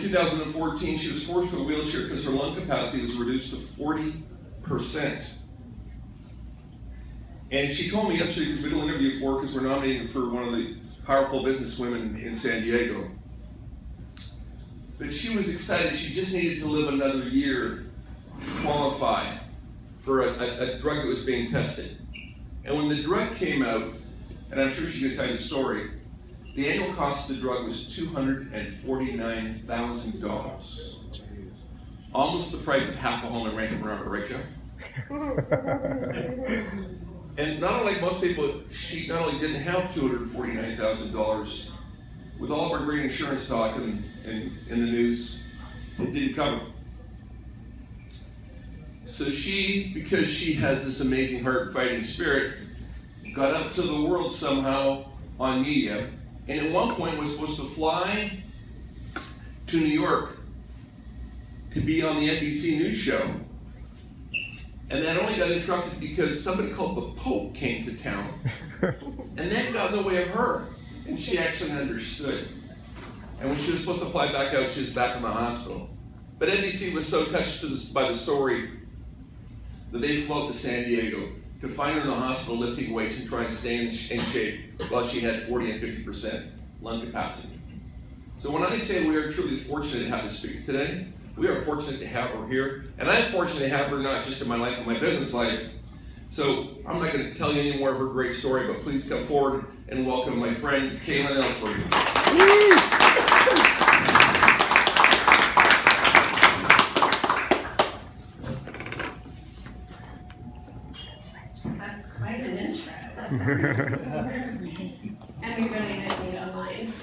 2014, she was forced to a wheelchair because her lung capacity was reduced to 40%. And she told me yesterday, because we did an interview for her, because we're nominating her for one of the powerful businesswomen in San Diego, that she was excited. She just needed to live another year to qualify for a drug that was being tested. And when the drug came out, and I'm sure she could tell you the story, the annual cost of the drug was $249,000. Almost the price of half a home in Rankin Rover, right, Joe? And not unlike most people, she not only didn't have $249,000, with all of our great insurance talk in the news, it didn't cover. So she, because she has this amazing heart-fighting spirit, got up to the world somehow on media, and at one point was supposed to fly to New York to be on the NBC News show. And that only got interrupted because somebody called the Pope came to town, and that got in the way of her. And she actually understood. And when she was supposed to fly back out, she was back in the hospital. But NBC was so touched by the story that they flew to San Diego to find her in the hospital lifting weights and try and stay in shape while she had 40 and 50% lung capacity. So when I say we are truly fortunate to have this speaker today, we are fortunate to have her here. And I'm fortunate to have her not just in my life, but my business life. So I'm not going to tell you any more of her great story, but please come forward and welcome my friend, Klyn Elsbury. That's quite an intro. And we really did meet online.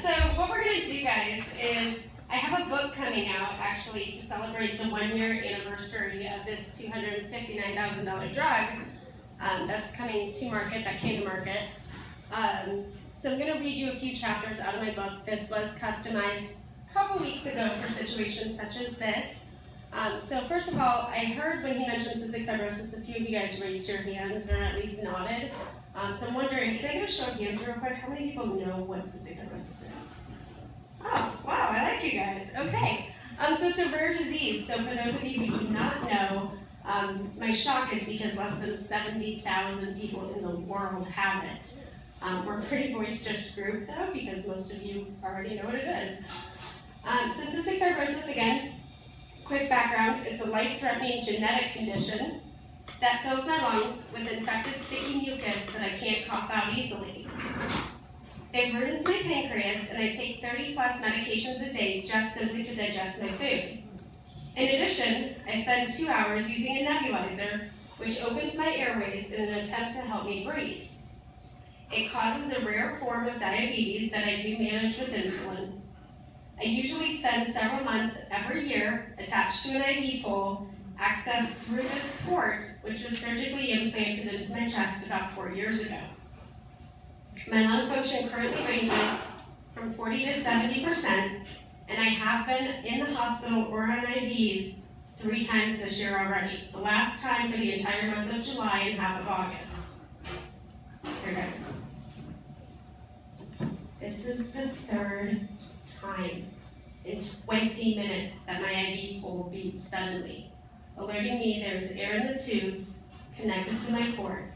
So what we're going to do, guys, is I have a book coming out, actually, to celebrate the 1-year anniversary of this $259,000 drug that's coming to market, that came to market. So I'm going to read you a few chapters out of my book. This was customized a couple weeks ago for situations such as this. So first of all, I heard when he mentioned cystic fibrosis, a few of you guys raised your hands or at least nodded. So I'm wondering, can I get a show of hands real quick? How many people know what cystic fibrosis is? Oh, wow, I like you guys. Okay. So it's a rare disease. So for those of you who do not know, my shock is because less than 70,000 people in the world have it. We're a pretty boisterous group, though, because most of you already know what it is. So cystic fibrosis, again, quick background, it's a life-threatening genetic condition that fills my lungs with infected sticky mucus that I can't cough out easily. It burdens my pancreas, and I take 30+ medications a day just simply to digest my food. In addition, I spend 2 hours using a nebulizer, which opens my airways in an attempt to help me breathe. It causes a rare form of diabetes that I do manage with insulin. I usually spend several months every year attached to an IV pole, accessed through this port, which was surgically implanted into my chest about 4 years ago. My lung function currently ranges from 40 to 70%, and I have been in the hospital or on IVs 3 times this year already. The last time for the entire month of July and half of August. Here, guys. This is the 3rd time in 20 minutes that my IV pole beeped suddenly, alerting me there's air in the tubes connected to my port.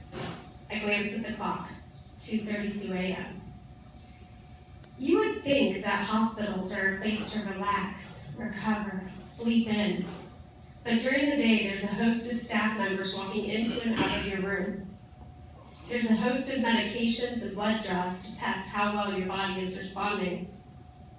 I glance at the clock, 2:32 a.m. You would think that hospitals are a place to relax, recover, sleep in. But during the day, there's a host of staff members walking into and out of your room. There's a host of medications and blood draws to test how well your body is responding.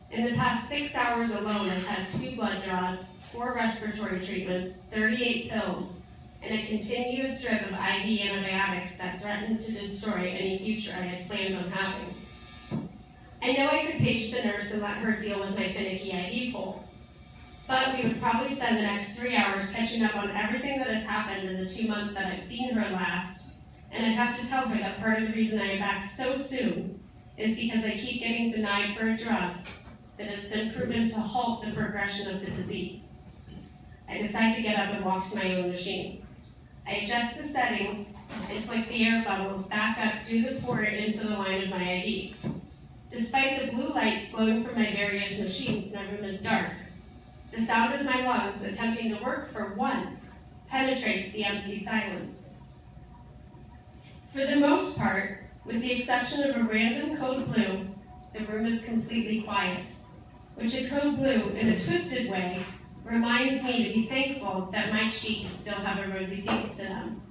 In the past 6 hours alone, I've had 2 blood draws, 4 respiratory treatments, 38 pills, and a continuous drip of IV antibiotics that threatened to destroy any future I had planned on having. I know I could page the nurse and let her deal with my finicky IV pole, but we would probably spend the next 3 hours catching up on everything that has happened in the 2 months that I've seen her last, and I'd have to tell her that part of the reason I am back so soon is because I keep getting denied for a drug that has been proven to halt the progression of the disease. I decide to get up and walk to my own machine. I adjust the settings and flick the air bubbles back up through the port into the line of my IV. Despite the blue lights glowing from my various machines, my room is dark. The sound of my lungs attempting to work for once penetrates the empty silence. For the most part, with the exception of a random code blue, the room is completely quiet, which a code blue, in a twisted way, reminds me to be thankful that my cheeks still have a rosy pink to them.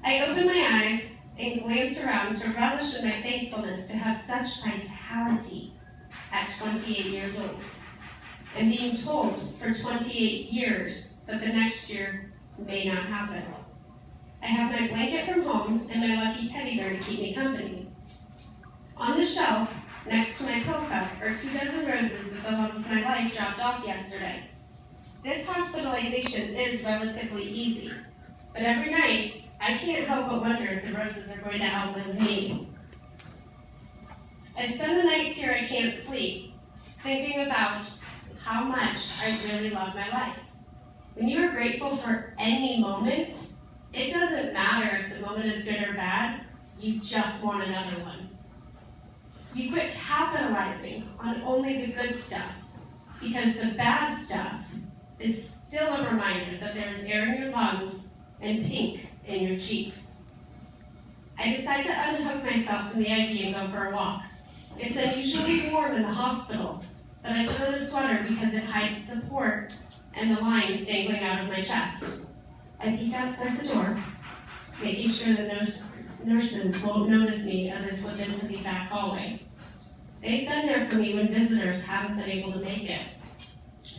I open my eyes and glance around to relish in my thankfulness to have such vitality at 28 years old, and being told for 28 years that the next year may not happen. I have my blanket from home and my lucky teddy bear to keep me company. On the shelf, next to my pill cup, are 24 roses that the love of my life dropped off yesterday. This hospitalization is relatively easy, but every night, I can't help but wonder if the roses are going to outlive me. I spend the nights here I can't sleep, thinking about how much I really love my life. When you are grateful for any moment, it doesn't matter if the moment is good or bad, you just want another one. You quit capitalizing on only the good stuff, because the bad stuff is still a reminder that there's air in your lungs and pink in your cheeks. I decide to unhook myself from the IV and go for a walk. It's unusually warm in the hospital, but I put on a sweater because it hides the port and the lines dangling out of my chest. I peek outside the door, making sure the nurses won't notice me as I slip into the back hallway. They've been there for me when visitors haven't been able to make it.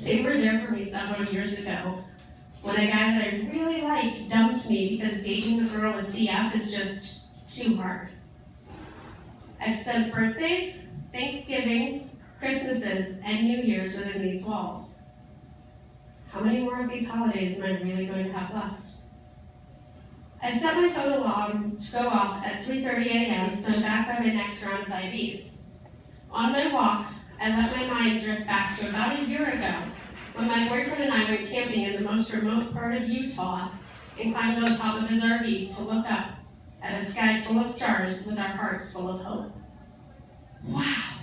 They were there for me several years ago when a guy that I really liked dumped me because dating a girl with CF is just too hard. I've spent birthdays, Thanksgivings, Christmases, and New Year's within these walls. How many more of these holidays am I really going to have left? I set my phone alarm to go off at 3:30 a.m. so I'm back by my next round of IVs. On my walk, I let my mind drift back to about a year ago when my boyfriend and I went camping in the most remote part of Utah and climbed on top of his RV to look up at a sky full of stars with our hearts full of hope. Wow,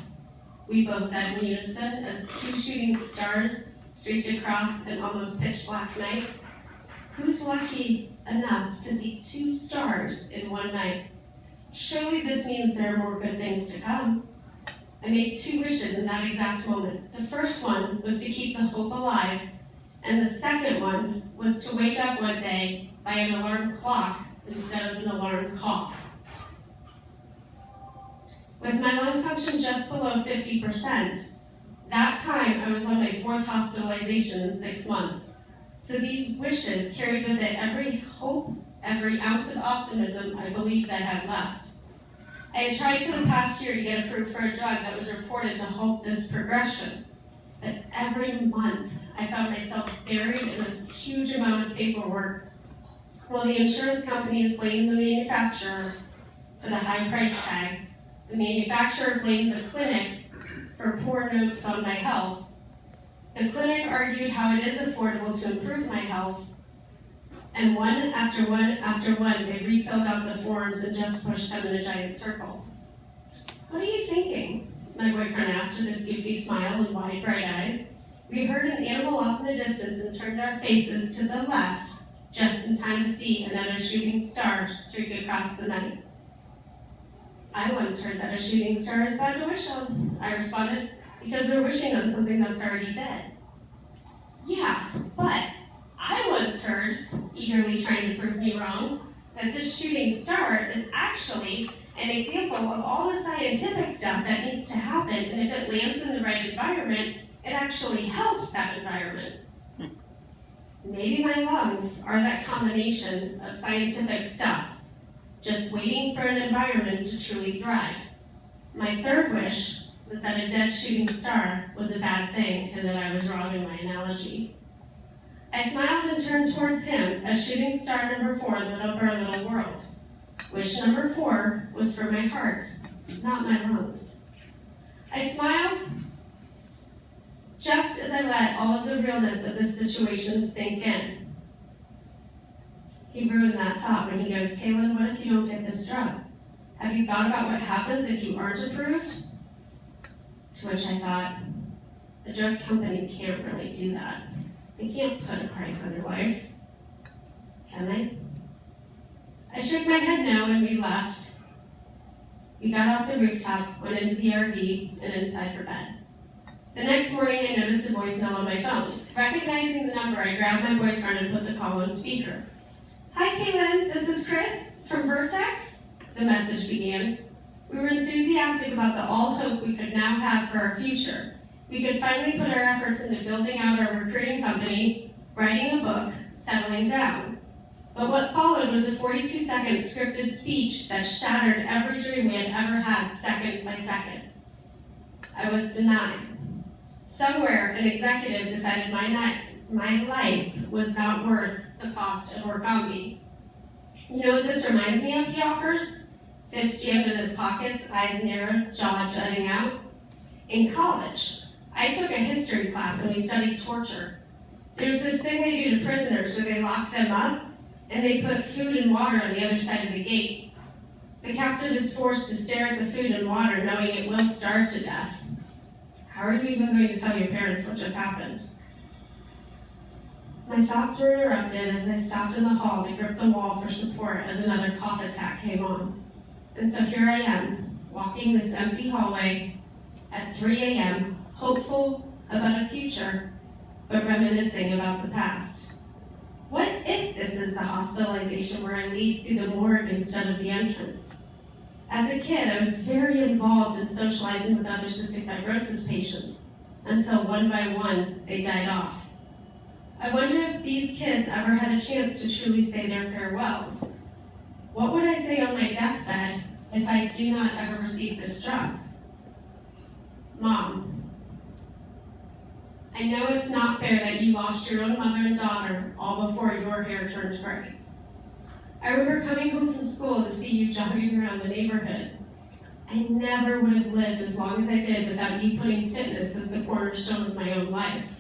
we both said in unison as 2 shooting stars streaked across an almost pitch black night. Who's lucky enough to see 2 stars in one night? Surely this means there are more good things to come. I made 2 wishes in that exact moment. The first one was to keep the hope alive, and the second one was to wake up one day by an alarm clock instead of an alarm cough. With my lung function just below 50%, that time I was on my 4th hospitalization in 6 months. So these wishes carried with it every hope, every ounce of optimism I believed I had left. I had tried for the past year to get approved for a drug that was reported to halt this progression, but every month I found myself buried in a huge amount of paperwork, while the insurance companies blamed the manufacturer for the high price tag. The manufacturer blamed the clinic for poor notes on my health. The clinic argued how it is affordable to improve my health, and one after one after one, they refilled out the forms and just pushed them in a giant circle. What are you thinking? My boyfriend asked with his goofy smile and wide, bright eyes. We heard an animal off in the distance and turned our faces to the left, just in time to see another shooting star streak across the night. I once heard that a shooting star is bad to wish on, I responded, because they're wishing on something that's already dead. Yeah, but I once heard, eagerly trying to prove me wrong, that this shooting star is actually an example of all the scientific stuff that needs to happen, and if it lands in the right environment, it actually helps that environment. Maybe my lungs are that combination of scientific stuff, just waiting for an environment to truly thrive. My third wish was that a dead shooting star was a bad thing and that I was wrong in my analogy. I smiled and turned towards him as shooting star number 4 lit up our little world. Wish number 4 was for my heart, not my lungs. I smiled just as I let all of the realness of this situation sink in. He ruined that thought when he goes, Kaylin, what if you don't get this drug? Have you thought about what happens if you aren't approved? To which I thought, a drug company can't really do that. They can't put a price on your life, can they? I shook my head no and we left. We got off the rooftop, went into the RV, and inside for bed. The next morning, I noticed a voicemail on my phone. Recognizing the number, I grabbed my boyfriend and put the call on speaker. "Hi, Klyn, this is Chris from Vertex," the message began. We were enthusiastic about the all hope we could now have for our future. We could finally put our efforts into building out our recruiting company, writing a book, settling down. But what followed was a 42-second scripted speech that shattered every dream we had ever had second by second. I was denied. Somewhere, an executive decided my life was not worth the cost of Orkambi. You know what this reminds me of, he offers? Fist jammed in his pockets, eyes narrowed, jaw jutting out. In college, I took a history class and we studied torture. There's this thing they do to prisoners where they lock them up and they put food and water on the other side of the gate. The captive is forced to stare at the food and water knowing it will starve to death. How are you even going to tell your parents what just happened? My thoughts were interrupted as I stopped in the hall to grip the wall for support as another cough attack came on. And so here I am, walking this empty hallway at 3 a.m., hopeful about a future, but reminiscing about the past. What if this is the hospitalization where I leave through the morgue instead of the entrance? As a kid, I was very involved in socializing with other cystic fibrosis patients, until one by one, they died off. I wonder if these kids ever had a chance to truly say their farewells. What would I say on my deathbed if I do not ever receive this drug? Mom, I know it's not fair that you lost your own mother and daughter all before your hair turned gray. I remember coming home from school to see you jogging around the neighborhood. I never would have lived as long as I did without you putting fitness as the cornerstone of my own life.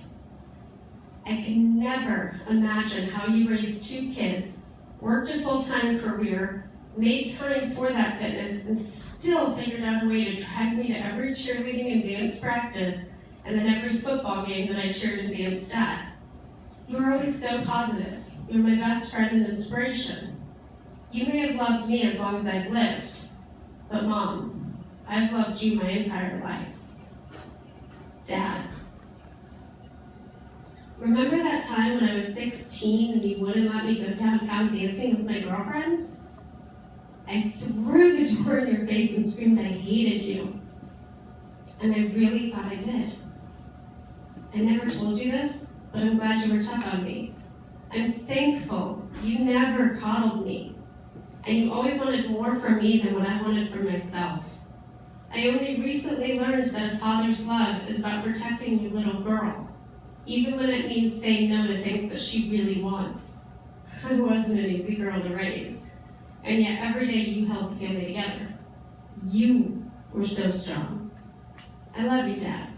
I can never imagine how you raised 2 kids, worked a full-time career, made time for that fitness, and still figured out a way to drag me to every cheerleading and dance practice, and then every football game that I cheered and danced at. You were always so positive. You were my best friend and inspiration. You may have loved me as long as I've lived, but Mom, I've loved you my entire life. Dad. Remember that time when I was 16 and you wouldn't let me go downtown dancing with my girlfriends? I threw the door in your face and screamed I hated you. And I really thought I did. I never told you this, but I'm glad you were tough on me. I'm thankful you never coddled me. And you always wanted more from me than what I wanted for myself. I only recently learned that a father's love is about protecting your little girl, even when it means saying no to things that she really wants. I wasn't an easy girl to raise, and yet every day you held the family together. You were so strong. I love you, Dad.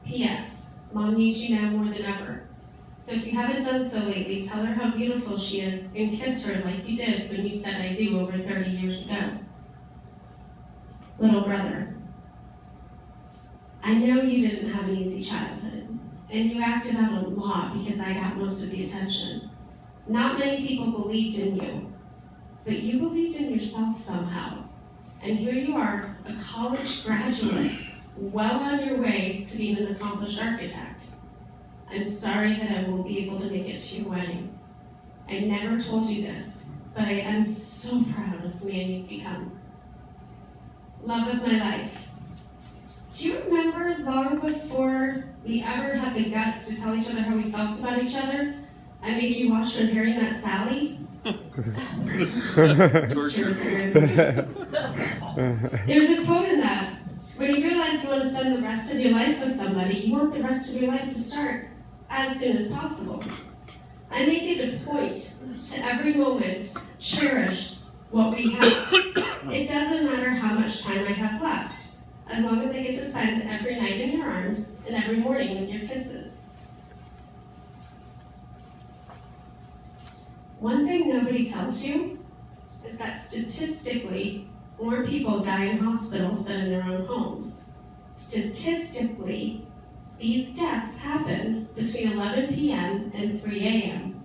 P.S. Mom needs you now more than ever. So if you haven't done so lately, tell her how beautiful she is and kiss her like you did when you said I do over 30 years ago. Little brother, I know you didn't have an easy childhood, and you acted out a lot because I got most of the attention. Not many people believed in you, but you believed in yourself somehow. And here you are, a college graduate, well on your way to being an accomplished architect. I'm sorry that I won't be able to make it to your wedding. I never told you this, but I am so proud of the man you've become. Love of my life. Do you remember long before we ever had the guts to tell each other how we felt about each other, I made you watch When Harry Met Sally? There's a quote in that. When you realize you want to spend the rest of your life with somebody, you want the rest of your life to start as soon as possible. I make it a point to every moment cherish what we have. It doesn't matter how much time I have left, as long as I get to spend every night in your arms and every morning with your kisses. One thing nobody tells you is that statistically, more people die in hospitals than in their own homes. Statistically, these deaths happen between 11 p.m. and 3 a.m.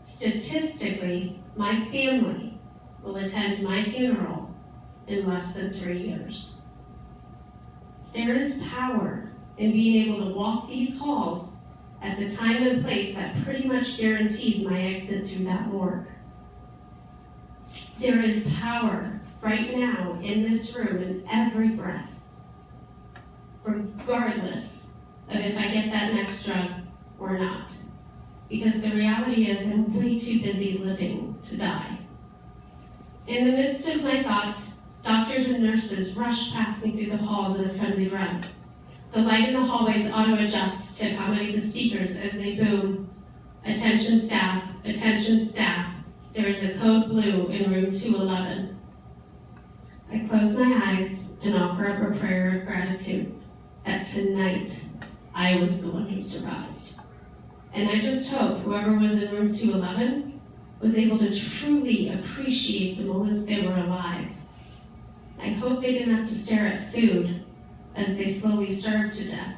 Statistically, my family will attend my funeral in less than 3 years. There is power in being able to walk these halls at the time and place that pretty much guarantees my exit through that morgue. There is power right now in this room in every breath, regardless of if I get that next drug or not. Because the reality is I'm way too busy living to die. In the midst of my thoughts, doctors and nurses rush past me through the halls in a frenzied run. The light in the hallways auto-adjusts to accommodate the speakers as they boom, attention staff, there is a code blue in room 211. I close my eyes and offer up a prayer of gratitude that tonight I was the one who survived. And I just hope whoever was in room 211 was able to truly appreciate the moments they were alive. I hope they didn't have to stare at food as they slowly starved to death.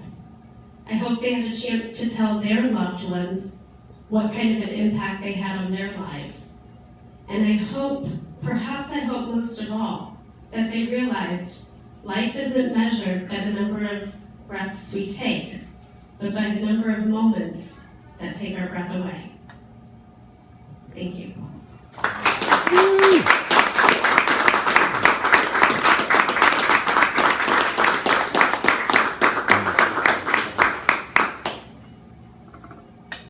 I hope they had a chance to tell their loved ones what kind of an impact they had on their lives. And I hope, perhaps I hope most of all, that they realized life isn't measured by the number of breaths we take, but by the number of moments that take our breath away. Thank you.